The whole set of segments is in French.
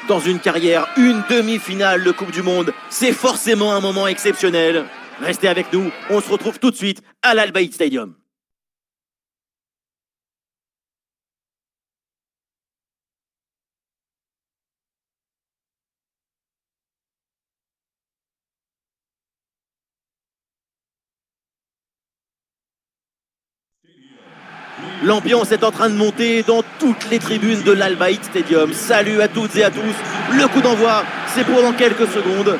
Dans une carrière, une demi-finale de Coupe du Monde, c'est forcément un moment exceptionnel. Restez avec nous, on se retrouve tout de suite à l'Al Bayt Stadium. L'ambiance est en train de monter dans toutes les tribunes de l'Al Bayt Stadium. Salut à toutes et à tous. Le coup d'envoi, c'est pour dans quelques secondes.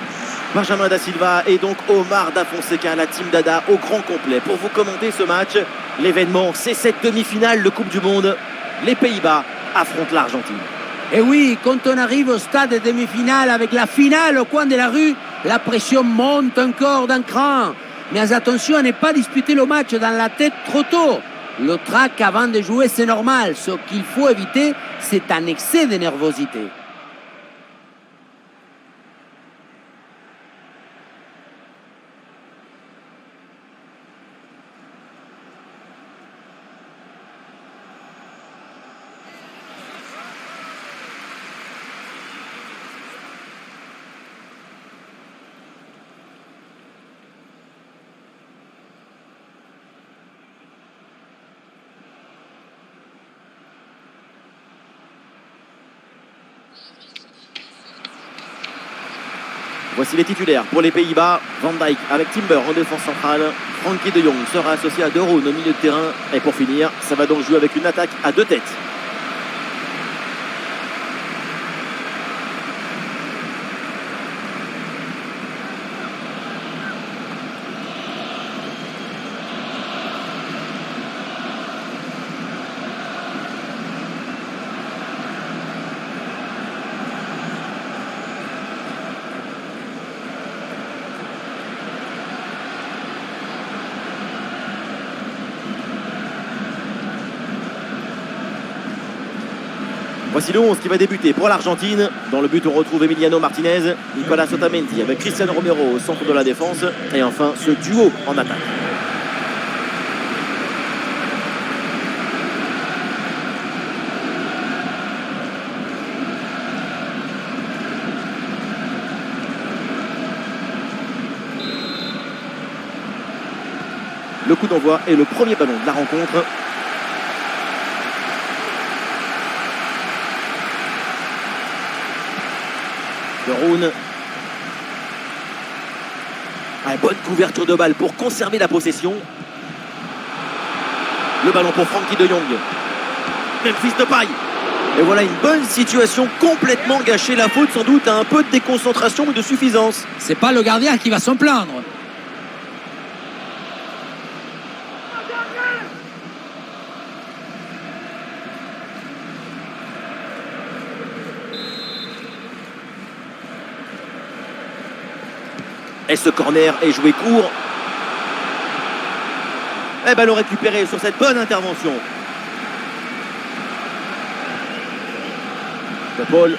Benjamin Da Silva et donc Omar Da Fonseca, la team Dada au grand complet pour vous commenter ce match. L'événement, c'est cette demi-finale de Coupe du Monde. Les Pays-Bas affrontent l'Argentine. Et oui, quand on arrive au stade de demi-finale avec la finale au coin de la rue, la pression monte encore d'un cran. Mais attention à ne pas disputer le match dans la tête trop tôt. Le trac avant de jouer, c'est normal. Ce qu'il faut éviter, c'est un excès de nervosité. Voici les titulaires pour les Pays-Bas. Van Dijk avec Timber en défense centrale. Frenkie de Jong sera associé à De Roon au milieu de terrain. Et pour finir, ça va donc jouer avec une attaque à deux têtes. Voici le 11 qui va débuter pour l'Argentine. Dans le but, on retrouve Emiliano Martinez, Nicolas Otamendi avec Cristiano Romero au centre de la défense. Et enfin, ce duo en attaque. Le coup d'envoi est le premier ballon de la rencontre. De Roon. Bonne couverture de balle pour conserver la possession. Le ballon pour Frenkie de Jong. Memphis Depay. Et voilà une bonne situation complètement gâchée. La faute sans doute à un peu de déconcentration et de suffisance. C'est pas le gardien qui va s'en plaindre. Et ce corner est joué court. Et ballon récupéré sur cette bonne intervention. De Paul.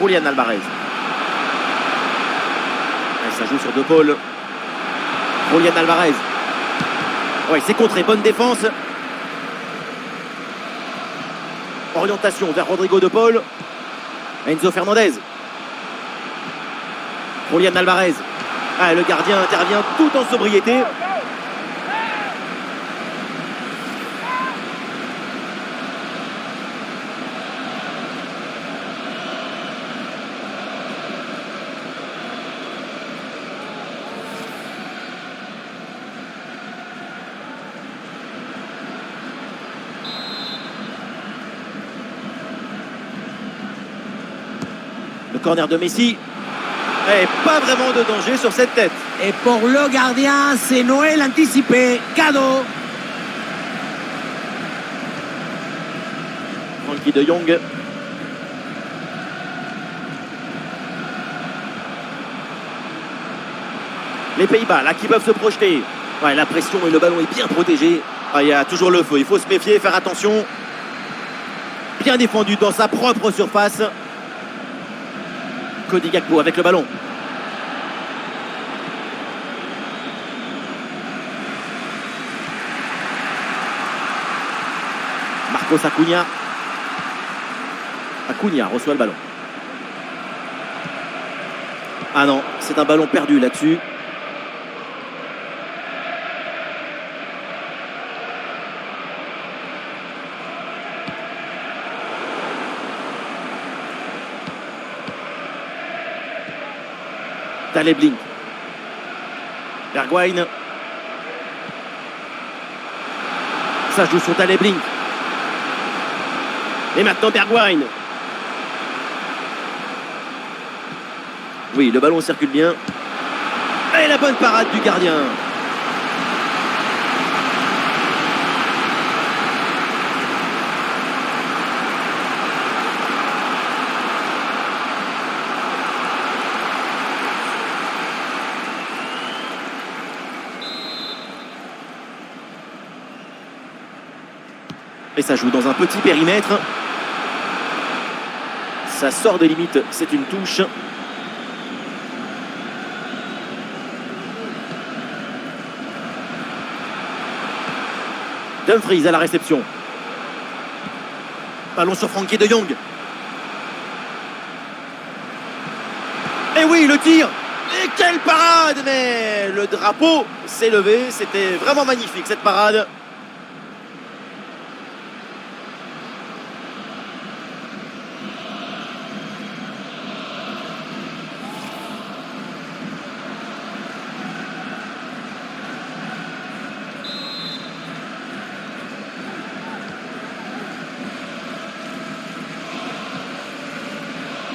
Julian Alvarez. Et ça joue sur De Paul. Julian Alvarez. Oui, c'est contré. Bonne défense. Orientation vers Rodrigo De Paul. Enzo Fernandez. Julian Alvarez. Le gardien intervient tout en sobriété. Le corner de Messi. Et pas vraiment de danger sur cette tête. Et pour le gardien, c'est Noël anticipé. Cadeau. Frenkie de Jong. Les Pays-Bas, là, qui peuvent se projeter. Ouais, la pression et le ballon est bien protégé. Il y a toujours le feu. Il faut se méfier, faire attention. Bien défendu dans sa propre surface. Cody Gakpo avec le ballon. Marcos Acuna. Acuna reçoit le ballon. Ah non, c'est un ballon perdu là-dessus. Daley Blind. Bergwijn. Ça joue sur Daley Blind. Et maintenant Bergwijn. Oui, le ballon circule bien. Et la bonne parade du gardien. Et ça joue dans un petit périmètre. Ça sort de limite, c'est une touche. Dumfries à la réception. Ballon sur Frenkie de Jong. Et oui, le tir. Et quelle parade! Mais le drapeau s'est levé. C'était vraiment magnifique cette parade.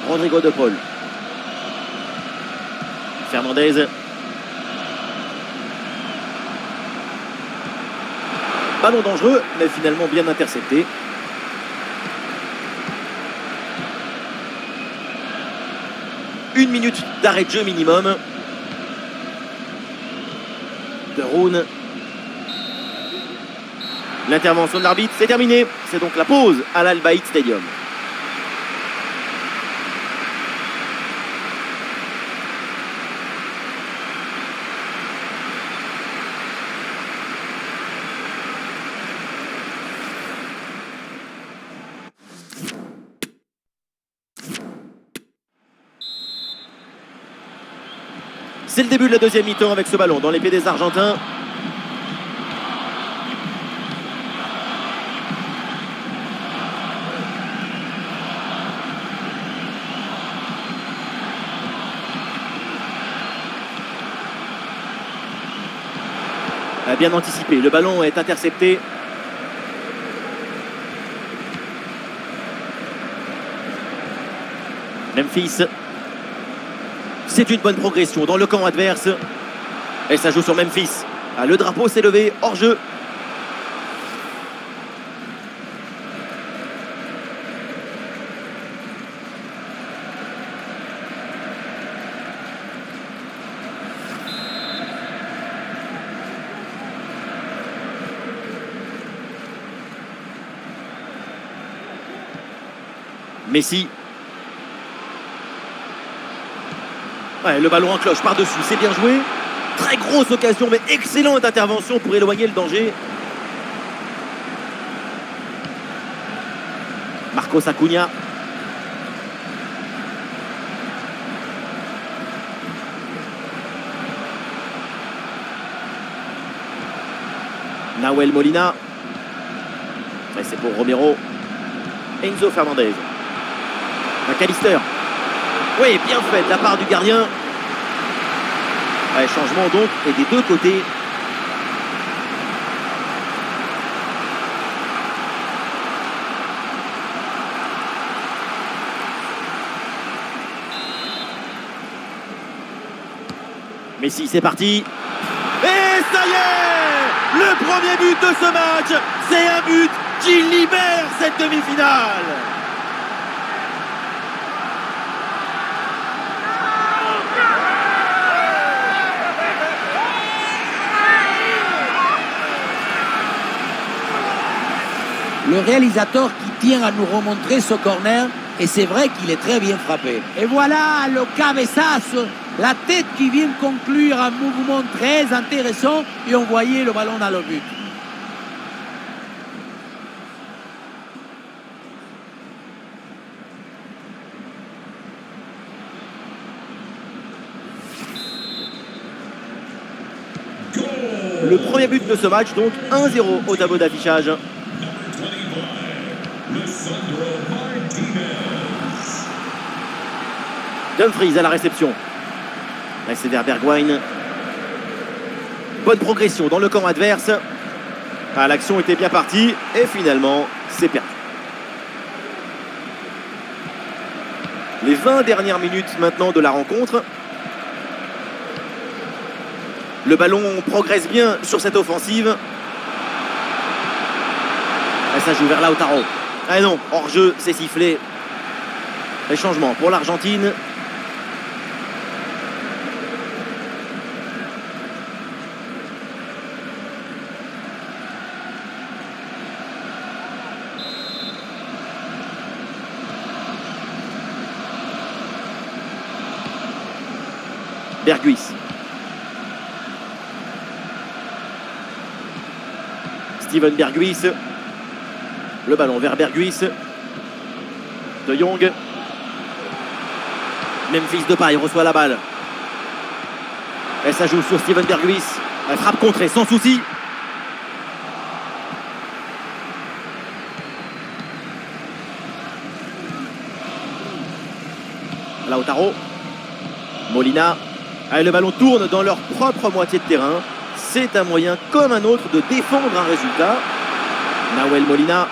Rodrigo de Paul. Fernandez. Ballon dangereux, mais finalement bien intercepté. Une minute d'arrêt de jeu minimum. De Roon. L'intervention de l'arbitre, c'est terminé. C'est donc la pause à l'Al Bayt Stadium. C'est le début de la deuxième mi-temps avec ce ballon dans les pieds des Argentins. Bien anticipé, le ballon est intercepté. Memphis. C'est une bonne progression dans le camp adverse. Et ça joue sur Memphis. Ah, le drapeau s'est levé, hors jeu. Messi. Ouais, le ballon en cloche par-dessus, c'est bien joué. Très grosse occasion, mais excellente intervention pour éloigner le danger. Marcos Acuna. Nahuel Molina. Et c'est pour Romero. Enzo Fernandez. McAllister. Oui, bien fait de la part du gardien. Ouais, changement donc, et des deux côtés. Messi, c'est parti. Et ça y est! Le premier but de ce match, c'est un but qui libère cette demi-finale. Le réalisateur qui tient à nous remontrer ce corner, et c'est vrai qu'il est très bien frappé. Et voilà le cabeçazo, la tête qui vient conclure un mouvement très intéressant et envoyer le ballon dans le but. le premier but de ce match, donc 1-0 au tableau d'affichage. Dumfries à la réception. Là, c'est vers Bergwijn. Bonne progression dans le camp adverse. Ah, l'action était bien partie et finalement, c'est perdu. Les 20 dernières minutes maintenant de la rencontre. Le ballon progresse bien sur cette offensive. Et ça joue vers Lautaro. Ah non, hors-jeu, c'est sifflé. Les changements pour l'Argentine. Berghuis. Steven Berghuis. Le ballon vers Berghuis. De Jong. Memphis Depay reçoit la balle. Et ça joue sur Steven Berghuis. Elle frappe contrée sans souci. Lautaro. Molina. Et le ballon tourne dans leur propre moitié de terrain. C'est un moyen comme un autre de défendre un résultat. Nahuel Molina.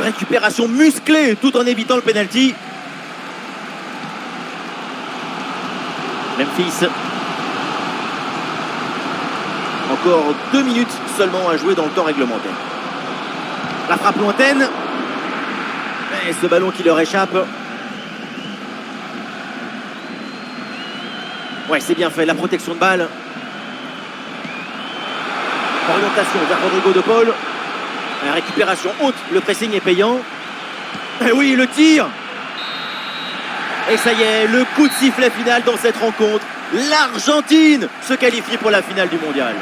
Récupération musclée tout en évitant le pénalty. Memphis. Encore 2 minutes seulement à jouer dans le temps réglementaire. La frappe lointaine. Et ce ballon qui leur échappe. Ouais, c'est bien fait, la protection de balle. Orientation vers Rodrigo de Paul. La récupération haute, le pressing est payant. Et oui, le tir. Et ça y est, le coup de sifflet final dans cette rencontre. L'Argentine se qualifie pour la finale du mondial.